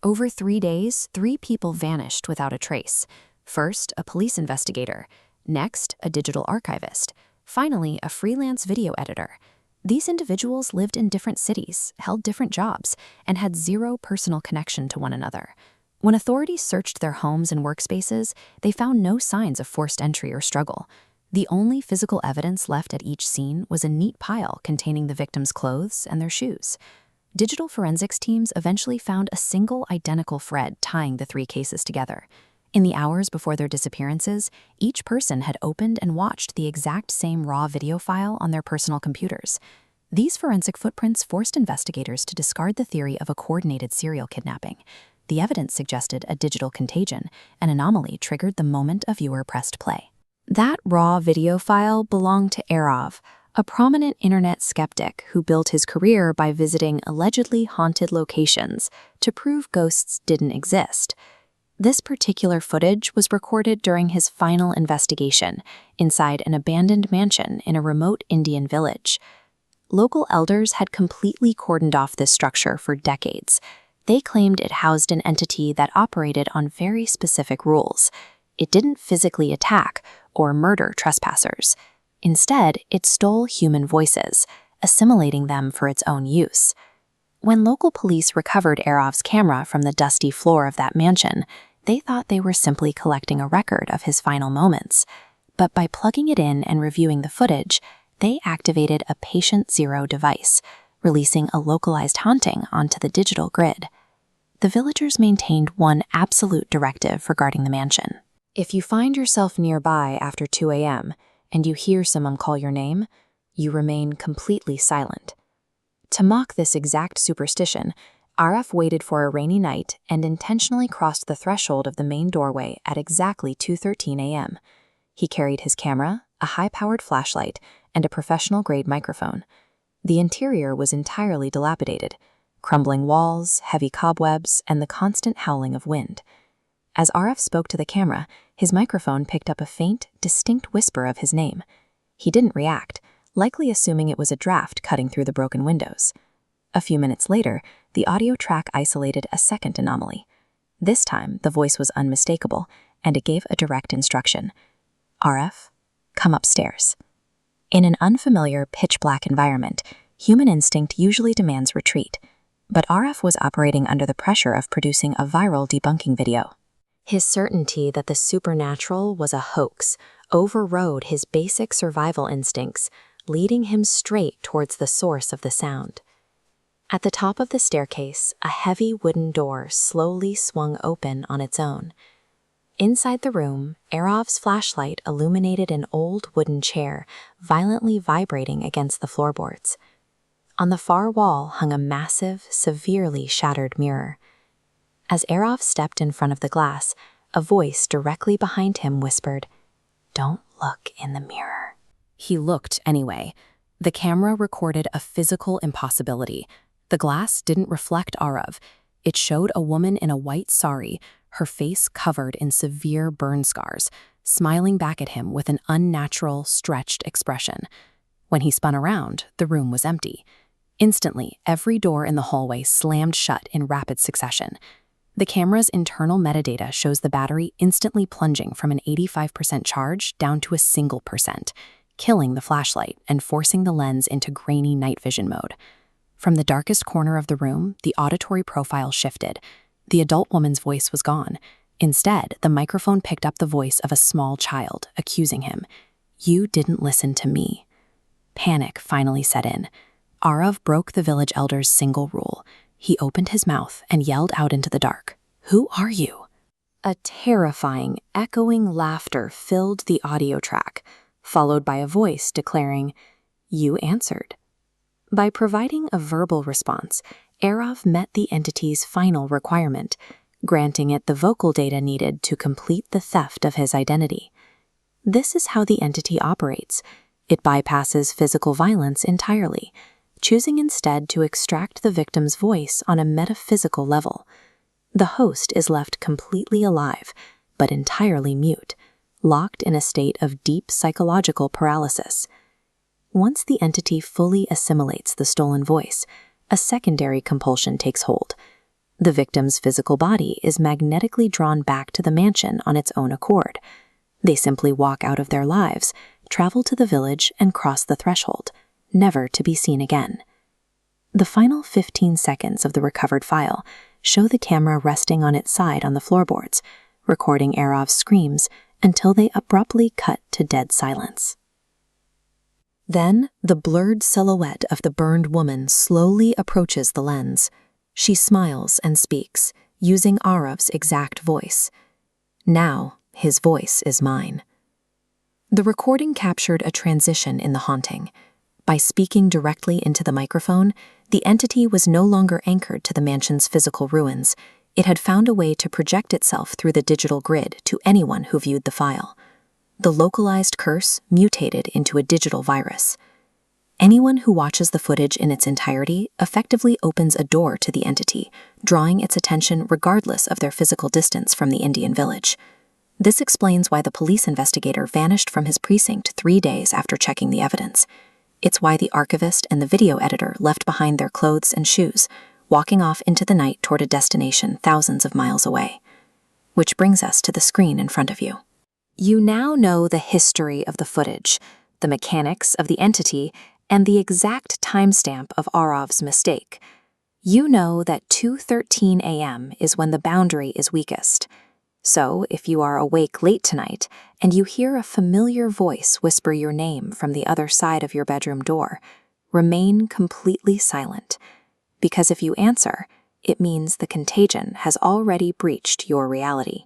Over 3 days, 3 people vanished without a trace. First, a police investigator. Next, a digital archivist. Finally, a freelance video editor. These individuals lived in different cities, held different jobs, and had zero personal connection to one another. When authorities searched their homes and workspaces, they found no signs of forced entry or struggle. The only physical evidence left at each scene was a neat pile containing the victims' clothes and their shoes. Digital forensics teams eventually found a single identical thread tying the 3 cases together. In the hours before their disappearances, each person had opened and watched the exact same raw video file on their personal computers. These forensic footprints forced investigators to discard the theory of a coordinated serial kidnapping. The evidence suggested a digital contagion, an anomaly triggered the moment a viewer pressed play. That raw video file belonged to Arov, a prominent internet skeptic who built his career by visiting allegedly haunted locations to prove ghosts didn't exist. This particular footage was recorded during his final investigation inside an abandoned mansion in a remote Indian village. Local elders had completely cordoned off this structure for decades. They claimed it housed an entity that operated on very specific rules. It didn't physically attack or murder trespassers. Instead, it stole human voices, assimilating them for its own use. When local police recovered Arov's camera from the dusty floor of that mansion, they thought they were simply collecting a record of his final moments. But by plugging it in and reviewing the footage, they activated a patient zero device, releasing a localized haunting onto the digital grid. The villagers maintained one absolute directive regarding the mansion. If you find yourself nearby after 2 a.m. and you hear someone call your name, you remain completely silent. To mock this exact superstition, RF waited for a rainy night and intentionally crossed the threshold of the main doorway at exactly 2:13 a.m. He carried his camera, a high-powered flashlight, and a professional-grade microphone. The interior was entirely dilapidated, crumbling walls, heavy cobwebs, and the constant howling of wind. As RF spoke to the camera, his microphone picked up a faint, distinct whisper of his name. He didn't react, likely assuming it was a draft cutting through the broken windows. A few minutes later, the audio track isolated a second anomaly. This time, the voice was unmistakable, and it gave a direct instruction. RF, come upstairs. In an unfamiliar, pitch-black environment, human instinct usually demands retreat, but RF was operating under the pressure of producing a viral debunking video. His certainty that the supernatural was a hoax overrode his basic survival instincts, leading him straight towards the source of the sound. At the top of the staircase, a heavy wooden door slowly swung open on its own. Inside the room, Arov's flashlight illuminated an old wooden chair, violently vibrating against the floorboards. On the far wall hung a massive, severely shattered mirror. As Arov stepped in front of the glass, a voice directly behind him whispered, "Don't look in the mirror." He looked anyway. The camera recorded a physical impossibility. The glass didn't reflect Arov. It showed a woman in a white sari, her face covered in severe burn scars, smiling back at him with an unnatural, stretched expression. When he spun around, the room was empty. Instantly, every door in the hallway slammed shut in rapid succession. The camera's internal metadata shows the battery instantly plunging from an 85% charge down to a single percent, killing the flashlight and forcing the lens into grainy night vision mode. From the darkest corner of the room, the auditory profile shifted. The adult woman's voice was gone. Instead, the microphone picked up the voice of a small child, accusing him. "You didn't listen to me." Panic finally set in. Arov broke the village elder's single rule. He opened his mouth and yelled out into the dark, "Who are you?" A terrifying, echoing laughter filled the audio track, followed by a voice declaring, "You answered." By providing a verbal response, Arov met the entity's final requirement, granting it the vocal data needed to complete the theft of his identity. This is how the entity operates. It bypasses physical violence entirely, choosing instead to extract the victim's voice on a metaphysical level. The host is left completely alive, but entirely mute, locked in a state of deep psychological paralysis. Once the entity fully assimilates the stolen voice, a secondary compulsion takes hold. The victim's physical body is magnetically drawn back to the mansion on its own accord. They simply walk out of their lives, travel to the village, and cross the threshold, never to be seen again. The final 15 seconds of the recovered file show the camera resting on its side on the floorboards, recording Arov's screams until they abruptly cut to dead silence. Then, the blurred silhouette of the burned woman slowly approaches the lens. She smiles and speaks, using Arov's exact voice. Now, his voice is mine. The recording captured a transition in the haunting. By speaking directly into the microphone, the entity was no longer anchored to the mansion's physical ruins. It had found a way to project itself through the digital grid to anyone who viewed the file. The localized curse mutated into a digital virus. Anyone who watches the footage in its entirety effectively opens a door to the entity, drawing its attention regardless of their physical distance from the Indian village. This explains why the police investigator vanished from his precinct 3 days after checking the evidence. It's why the archivist and the video editor left behind their clothes and shoes, walking off into the night toward a destination thousands of miles away. Which brings us to the screen in front of you. You now know the history of the footage, the mechanics of the entity, and the exact timestamp of Arov's mistake. You know that 2:13 a.m. is when the boundary is weakest. So, if you are awake late tonight and you hear a familiar voice whisper your name from the other side of your bedroom door, remain completely silent. Because if you answer, it means the contagion has already breached your reality.